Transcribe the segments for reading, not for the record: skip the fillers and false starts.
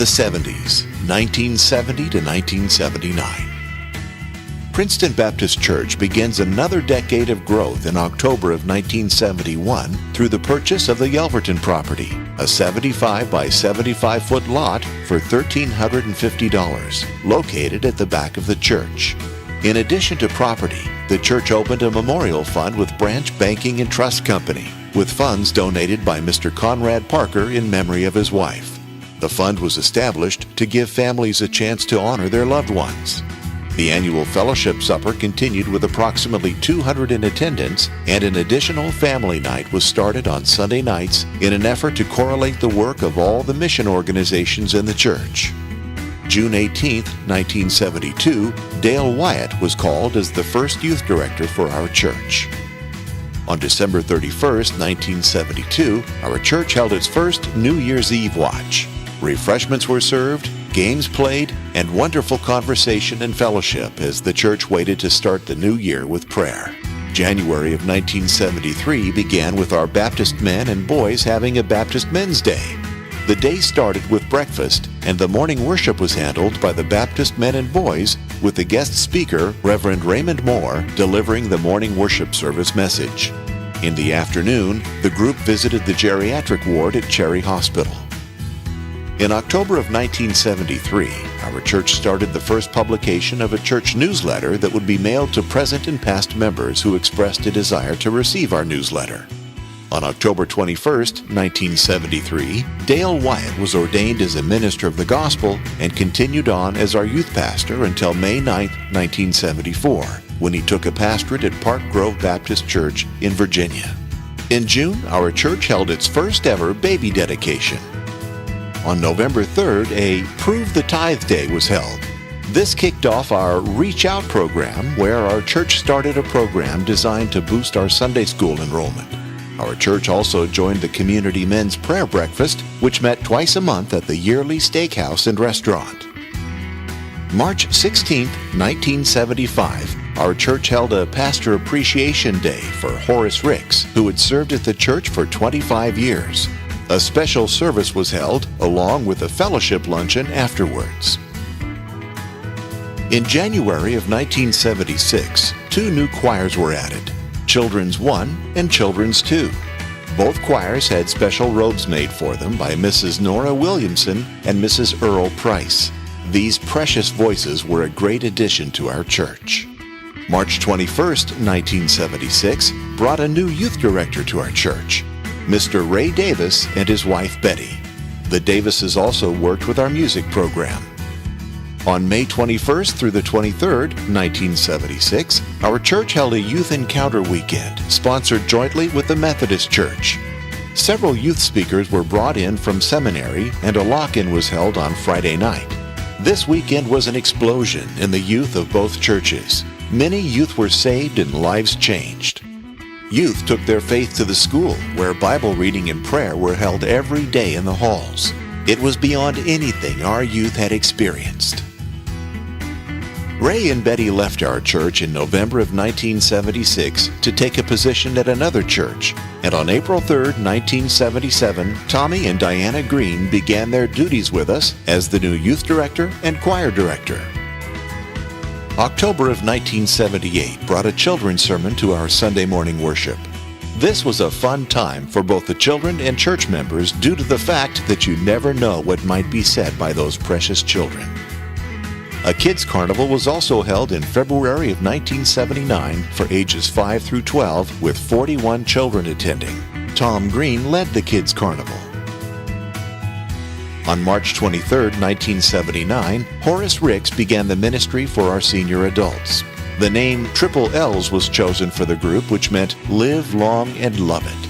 The 70s, 1970 to 1979. Princeton Baptist Church begins another decade of growth in October of 1971 through the purchase of the Yelverton property, a 75 by 75-foot lot for $1,350, located at the back of the church. In addition to property, the church opened a memorial fund with Branch Banking and Trust Company, with funds donated by Mr. Conrad Parker in memory of his wife. The fund was established to give families a chance to honor their loved ones. The annual fellowship supper continued with approximately 200 in attendance, and an additional family night was started on Sunday nights in an effort to correlate the work of all the mission organizations in the church. June 18, 1972, Dale Wyatt was called as the first youth director for our church. On December 31, 1972, our church held its first New Year's Eve watch. Refreshments were served, games played, and wonderful conversation and fellowship as the church waited to start the new year with prayer. January of 1973 began with our Baptist men and boys having a Baptist Men's Day. The day started with breakfast, and the morning worship was handled by the Baptist men and boys, with the guest speaker, Reverend Raymond Moore, delivering the morning worship service message. In the afternoon, the group visited the geriatric ward at Cherry Hospital. In October of 1973, our church started the first publication of a church newsletter that would be mailed to present and past members who expressed a desire to receive our newsletter. On October 21, 1973, Dale Wyatt was ordained as a minister of the gospel and continued on as our youth pastor until May 9, 1974, when he took a pastorate at Park Grove Baptist Church in Virginia. In June, our church held its first ever baby dedication. On November 3rd, a Prove the Tithe Day was held. This kicked off our Reach Out program, where our church started a program designed to boost our Sunday school enrollment. Our church also joined the Community Men's Prayer Breakfast, which met twice a month at the yearly steakhouse and restaurant. March 16, 1975, our church held a Pastor Appreciation Day for Horace Ricks, who had served at the church for 25 years. A special service was held, along with a fellowship luncheon afterwards. In January of 1976, two new choirs were added, Children's 1 and Children's 2. Both choirs had special robes made for them by Mrs. Nora Williamson and Mrs. Earl Price. These precious voices were a great addition to our church. March 21, 1976, brought a new youth director to our church, Mr. Ray Davis and his wife Betty. The Davises also worked with our music program. On May 21st through the 23rd, 1976, our church held a Youth Encounter Weekend, sponsored jointly with the Methodist Church. Several youth speakers were brought in from seminary, and a lock-in was held on Friday night. This weekend was an explosion in the youth of both churches. Many youth were saved and lives changed. Youth took their faith to the school, where Bible reading and prayer were held every day in the halls. It was beyond anything our youth had experienced. Ray and Betty left our church in November of 1976 to take a position at another church, and on April 3, 1977, Tommy and Diana Green began their duties with us as the new youth director and choir director. October of 1978 brought a children's sermon to our Sunday morning worship. This was a fun time for both the children and church members due to the fact that you never know what might be said by those precious children. A kids' carnival was also held in February of 1979 for ages 5 through 12, with 41 children attending. Tom Green led the kids' carnival. On March 23, 1979, Horace Ricks began the ministry for our senior adults. The name Triple L's was chosen for the group, which meant Live Long and Love It.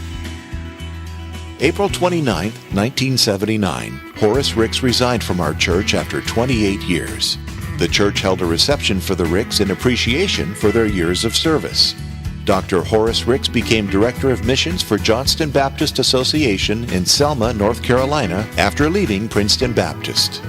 April 29, 1979, Horace Ricks resigned from our church after 28 years. The church held a reception for the Ricks in appreciation for their years of service. Dr. Horace Ricks became Director of Missions for Johnston Baptist Association in Selma, North Carolina, after leaving Princeton Baptist.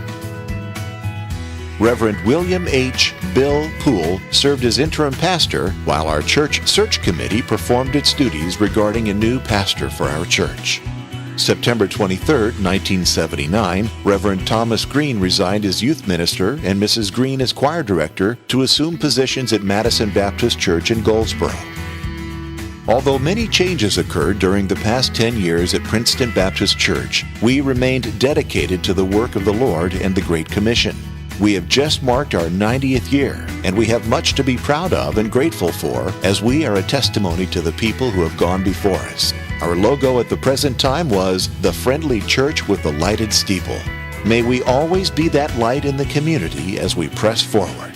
Reverend William H. Bill Poole served as interim pastor while our church search committee performed its duties regarding a new pastor for our church. September 23, 1979, Reverend Thomas Green resigned as youth minister and Mrs. Green as choir director to assume positions at Madison Baptist Church in Goldsboro. Although many changes occurred during the past 10 years at Princeton Baptist Church, we remained dedicated to the work of the Lord and the Great Commission. We have just marked our 90th year, and we have much to be proud of and grateful for, as we are a testimony to the people who have gone before us. Our logo at the present time was the Friendly Church with the Lighted Steeple. May we always be that light in the community as we press forward.